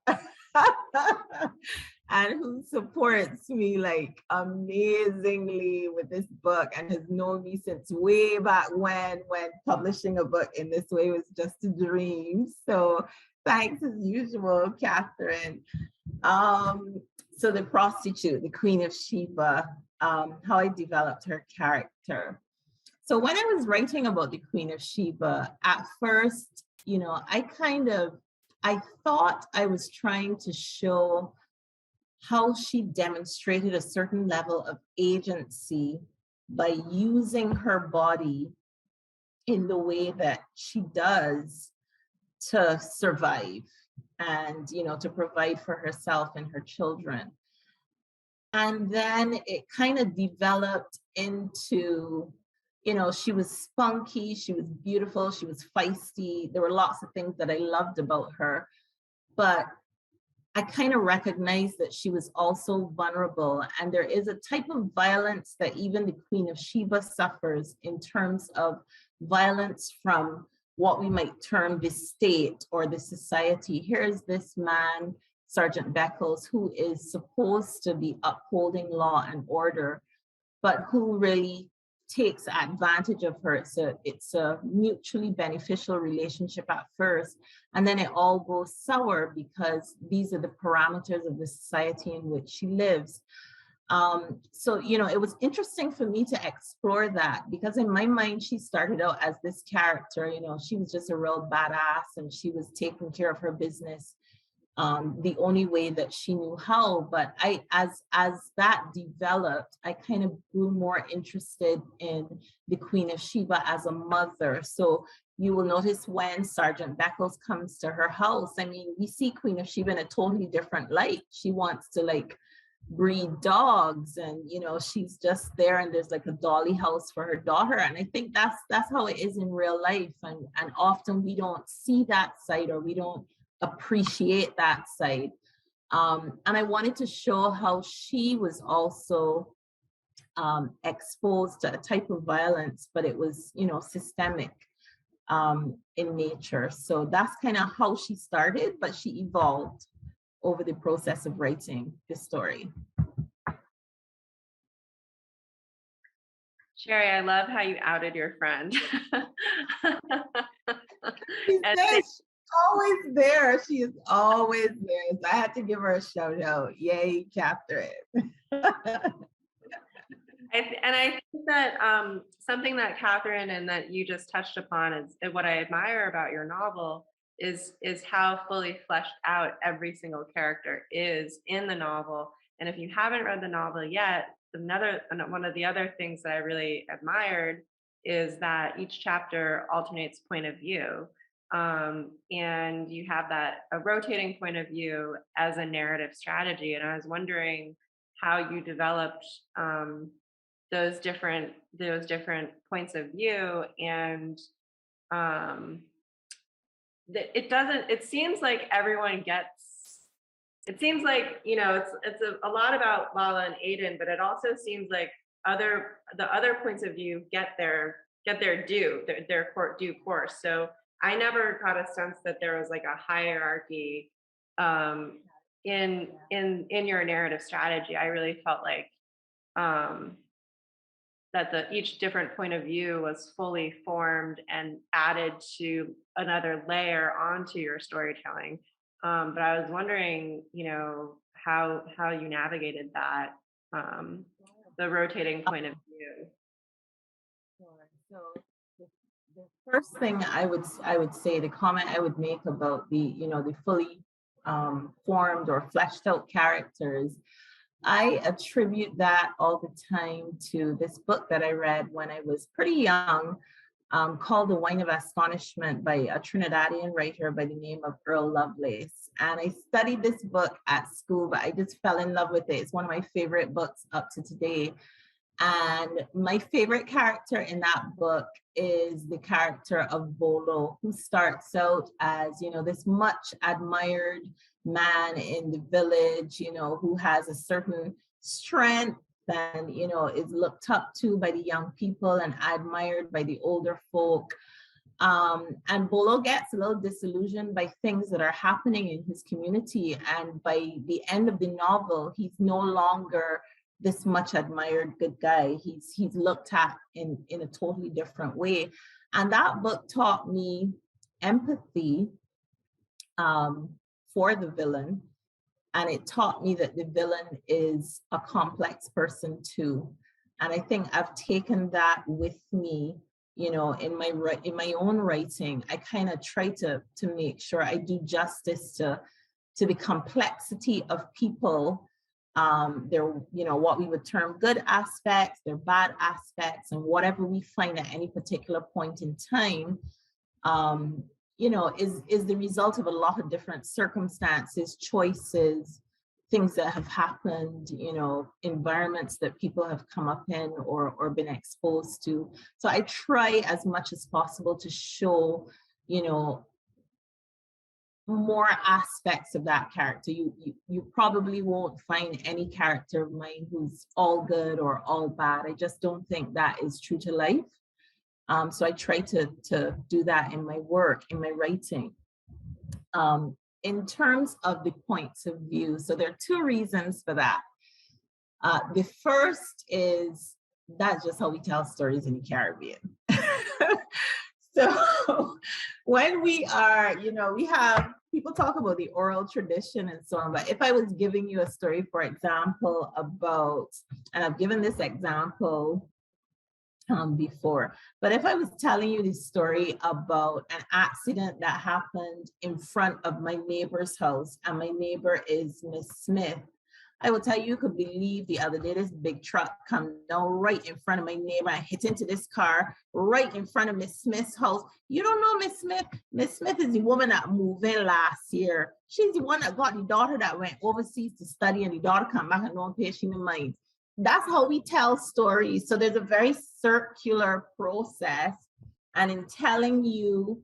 and who supports me like amazingly with this book and has known me since way back when publishing a book in this way was just a dream. So thanks as usual, Catherine. So the prostitute, the Queen of Sheba, how I developed her character. So when I was writing about the Queen of Sheba, at first, I thought I was trying to show how she demonstrated a certain level of agency by using her body in the way that she does to survive and, to provide for herself and her children. And then it kind of developed into, she was spunky, she was beautiful, she was feisty. There were lots of things that I loved about her, but I kind of recognized that she was also vulnerable. And there is a type of violence that even the Queen of Sheba suffers in terms of violence from what we might term the state or the society. Here's this man, Sergeant Beckles, who is supposed to be upholding law and order, but who really takes advantage of her. It's a mutually beneficial relationship at first, and then it all goes sour because these are the parameters of the society in which she lives. So, it was interesting for me to explore that because in my mind, she started out as this character, she was just a real badass and she was taking care of her business the only way that she knew how. But as that developed, I kind of grew more interested in the Queen of Sheba as a mother. So you will notice when Sergeant Beckles comes to her house, we see Queen of Sheba in a totally different light. She wants to breed dogs and, she's just there and there's a dolly house for her daughter. And I think that's how it is in real life. And often we don't see that side or we don't appreciate that side. And I wanted to show how she was also exposed to a type of violence, but it was, systemic in nature. So that's kind of how she started, but she evolved over the process of writing the story. Cherie, I love how you outed your friend. She's always there. She is always there. So I had to give her a shout out. Yay, Catherine. I think that something that Catherine and that you just touched upon is what I admire about your novel is how fully fleshed out every single character is in the novel. And if you haven't read the novel yet, one of the other things that I really admired is that each chapter alternates point of view. And you have a rotating point of view as a narrative strategy. And I was wondering how you developed those different points of view. And it seems like everyone gets, it seems like, it's a lot about Lala and Aiden, but it also seems like the other points of view get their due course. So I never got a sense that there was a hierarchy in your narrative strategy. I really felt like that each different point of view was fully formed and added to another layer onto your storytelling. But I was wondering, how you navigated that, the rotating point of view. Sure. So the first thing I would say, the comment I would make about the fully formed or fleshed out characters, I attribute that all the time to this book that I read when I was pretty young. called The Wine of Astonishment by a Trinidadian writer by the name of Earl Lovelace. And I studied this book at school, but I just fell in love with it. It's one of my favorite books up to today. And my favorite character in that book is the character of Bolo, who starts out as, this much admired man in the village, who has a certain strength and, is looked up to by the young people and admired by the older folk. And Bolo gets a little disillusioned by things that are happening in his community. And by the end of the novel, he's no longer this much admired good guy. He's looked at in a totally different way. And that book taught me empathy for the villain. And it taught me that the villain is a complex person too. And I think I've taken that with me, in my own writing. I kind of try to make sure I do justice to the complexity of people, their, what we would term good aspects, their bad aspects, and whatever we find at any particular point in time, is the result of a lot of different circumstances, choices, things that have happened, environments that people have come up in or been exposed to. So I try as much as possible to show, more aspects of that character. You probably won't find any character of mine who's all good or all bad. I just don't think that is true to life. So I try to do that in my work, in my writing. In terms of the points of view, so there are two reasons for that. The first is that's just how we tell stories in the Caribbean. So when we are, we have, people talk about the oral tradition and so on, but if I was giving you a story, for example, about, and I've given this example before, but if I was telling you the story about an accident that happened in front of my neighbor's house, and my neighbor is Miss Smith, I will tell you, you could believe the other day, this big truck come down right in front of my neighbor and hit into this car right in front of Miss Smith's house. You don't know Miss Smith? Miss Smith is the woman that moved in last year. She's the one that got the daughter that went overseas to study, and the daughter come back and don't pay she no mind. That's how we tell stories. So there's a very circular process. And in telling you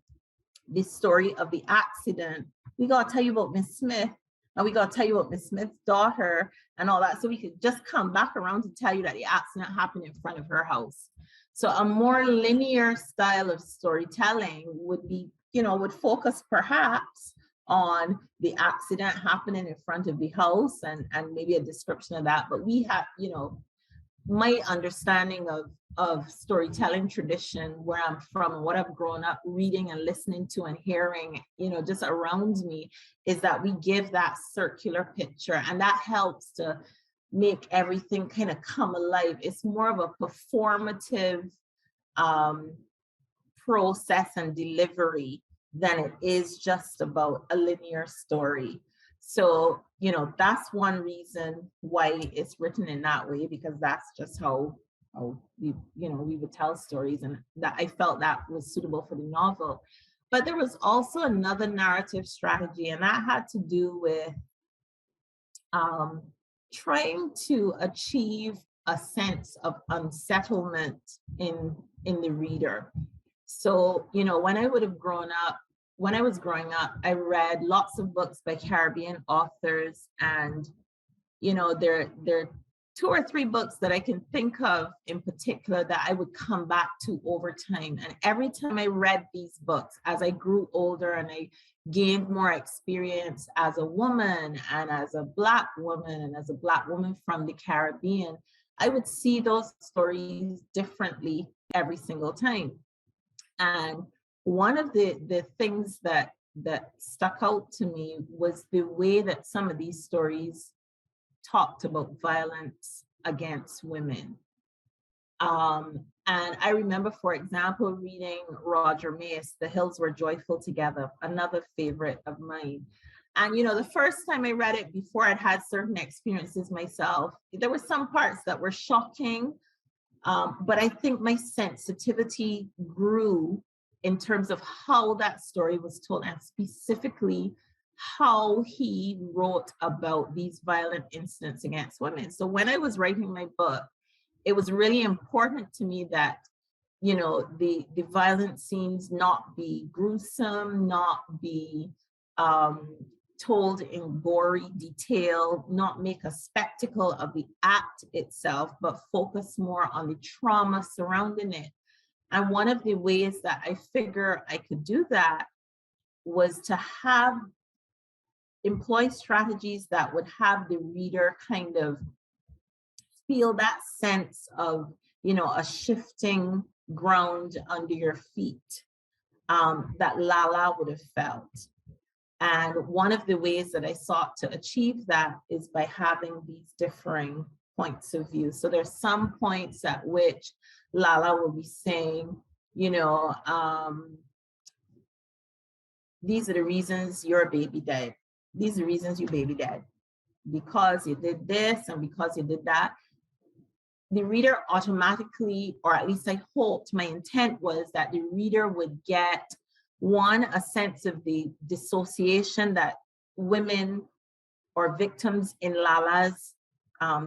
the story of the accident, we got to tell you about Miss Smith, and we got to tell you about Miss Smith's daughter and all that. So we could just come back around to tell you that the accident happened in front of her house. So a more linear style of storytelling would be, would focus perhaps on the accident happening in front of the house and maybe a description of that. But we have, my understanding of storytelling tradition, where I'm from and what I've grown up reading and listening to and hearing, just around me, is that we give that circular picture, and that helps to make everything kind of come alive. It's more of a performative process and delivery than it is just about a linear story. So, that's one reason why it's written in that way, because that's just how we would tell stories, and that I felt that was suitable for the novel. But there was also another narrative strategy, and that had to do with trying to achieve a sense of unsettlement in the reader. So, when I was growing up, I read lots of books by Caribbean authors, and there are 2 or 3 books that I can think of in particular that I would come back to over time. And every time I read these books, as I grew older and I gained more experience as a woman and as a Black woman and as a Black woman from the Caribbean, I would see those stories differently every single time. And one of the things that stuck out to me was the way that some of these stories talked about violence against women. And I remember, for example, reading Roger Mace, The Hills Were Joyful Together, another favorite of mine. And, the first time I read it, before I'd had certain experiences myself, there were some parts that were shocking, But I think my sensitivity grew in terms of how that story was told, and specifically how he wrote about these violent incidents against women. So when I was writing my book, it was really important to me that, you know, the violent scenes not be gruesome, not be told in gory detail, not make a spectacle of the act itself, but focus more on the trauma surrounding it. And one of the ways that I figure I could do that was to employ strategies that would have the reader kind of feel that sense of, you know, a shifting ground under your feet that Lala would have felt. And one of the ways that I sought to achieve that is by having these differing points of view. So there's some points at which Lala will be saying, you know, these are the reasons your baby died. These are the reasons your baby died. Because you did this and because you did that. The reader automatically, or at least I hoped, my intent was that the reader would get, one, a sense of the dissociation that women or victims in Lala's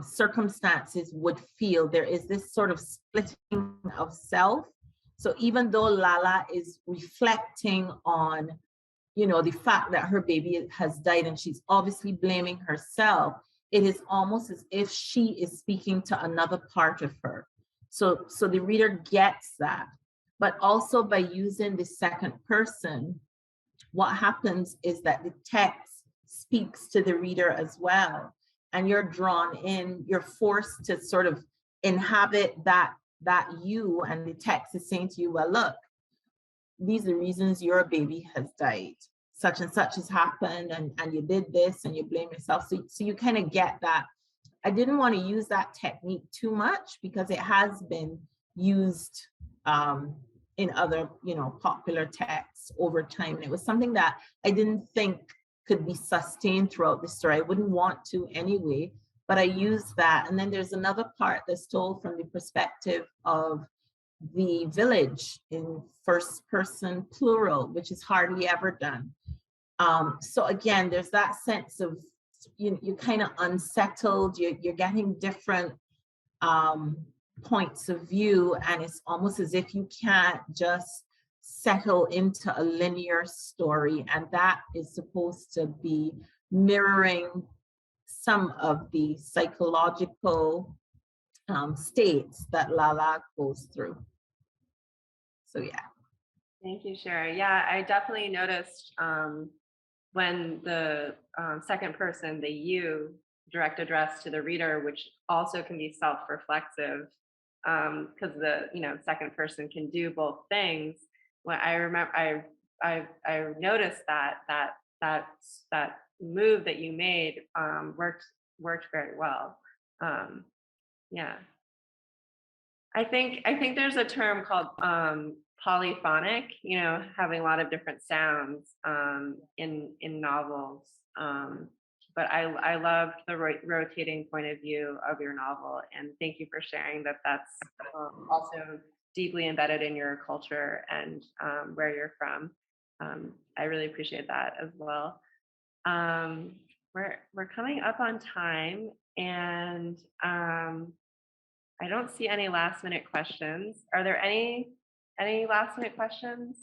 circumstances would feel. There is this sort of splitting of self. So even though Lala is reflecting on, you know, the fact that her baby has died and she's obviously blaming herself, it is almost as if she is speaking to another part of her. So the reader gets that. But also by using the second person, what happens is that the text speaks to the reader as well. And you're drawn in, you're forced to sort of inhabit that you, and the text is saying to you, well, look, these are the reasons your baby has died. Such and such has happened, and you did this and you blame yourself. So you kind of get that. I didn't want to use that technique too much because it has been used in other, you know, popular texts over time. And it was something that I didn't think could be sustained throughout the story. I wouldn't want to anyway, but I used that. And then there's another part that's told from the perspective of the village in first person plural, which is hardly ever done. So again, there's that sense of you're kind of unsettled, you're getting different points of view, and it's almost as if you can't just settle into a linear story, and that is supposed to be mirroring some of the psychological states that Lala goes through. So yeah. Thank you, Cherie. Yeah, I definitely noticed when the second person, the you, direct address to the reader, which also can be self-reflexive, because the second person can do both things. When I remember, I noticed that move that you made worked very well. Yeah, I think there's a term called polyphonic, having a lot of different sounds in novels. But I loved the rotating point of view of your novel, and thank you for sharing that. That's also deeply embedded in your culture and where you're from. I really appreciate that as well. We're coming up on time, and I don't see any last minute questions. Are there any last minute questions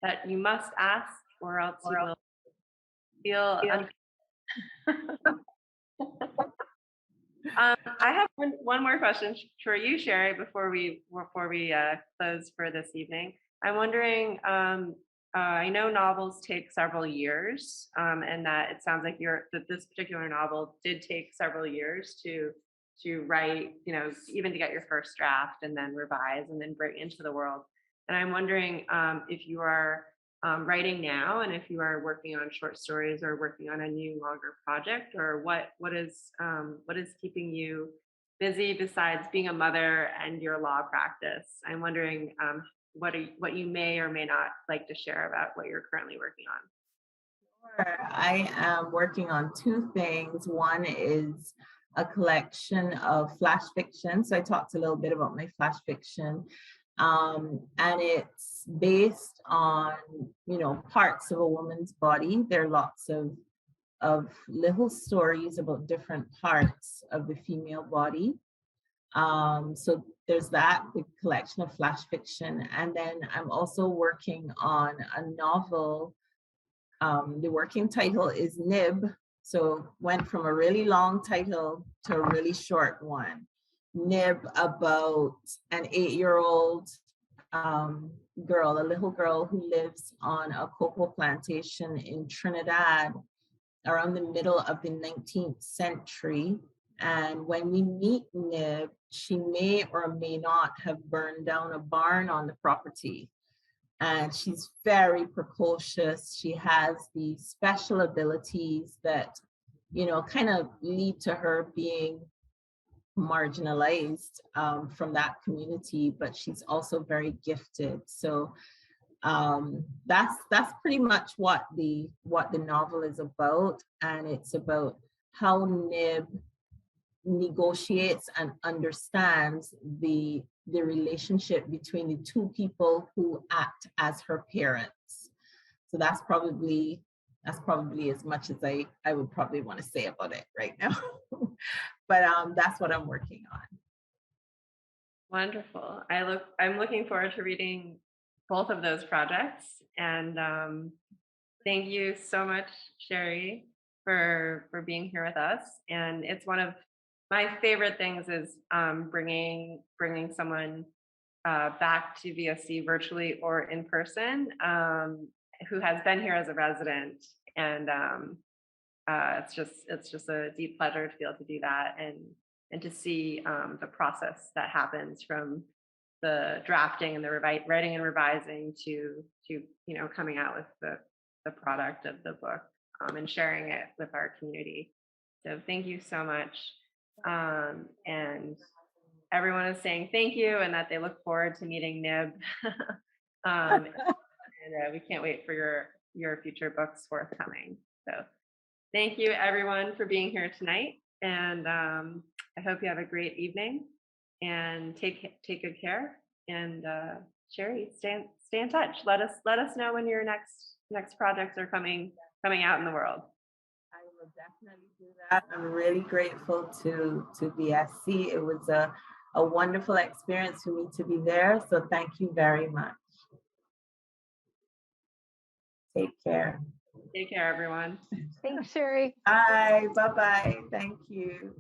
that you must ask, or else you will feel I have one more question for you, Cherie, before we close for this evening. I'm wondering, I know novels take several years, and that it sounds like that this particular novel did take several years to write, even to get your first draft and then revise and then bring into the world. And I'm wondering if you are writing now, and if you are working on short stories or working on a new longer project, or what is keeping you busy besides being a mother and your law practice. I'm wondering what you may or may not like to share about what you're currently working on. Sure. I am working on two things. One is a collection of flash fiction. So I talked a little bit about my flash fiction. And it's based on, parts of a woman's body. There are lots of little stories about different parts of the female body. So there's that, the collection of flash fiction. And then I'm also working on a novel. The working title is Nib. So went from a really long title to a really short one. Nib, about an 8-year-old girl, a little girl who lives on a cocoa plantation in Trinidad around the middle of the 19th century. And when we meet Nib, she may or may not have burned down a barn on the property. And she's very precocious. She has these special abilities that, kind of lead to her being marginalized from that community, but she's also very gifted. So that's pretty much what the novel is about. And it's about how Nib negotiates and understands the relationship between the two people who act as her parents. So that's probably as much as I would probably want to say about it right now. But that's what I'm working on. Wonderful. I'm looking forward to reading both of those projects. And thank you so much, Cherie, for being here with us. And it's one of my favorite things is bringing someone back to VSC virtually or in person who has been here as a resident. And it's just a deep pleasure to be able to do that and to see the process that happens from the drafting and the writing and revising to coming out with the product of the book and sharing it with our community. So thank you so much. And everyone is saying thank you and that they look forward to meeting Nib. And we can't wait for your future books forthcoming. So thank you everyone for being here tonight. And I hope you have a great evening and take good care. And Cherie, stay in touch. Let us know when your next projects are coming out in the world. I will definitely do that. I'm really grateful to VSC. It was a wonderful experience for me to be there. So thank you very much. Take care. Take care, everyone. Thanks, Cherie. Bye. Bye-bye. Thank you.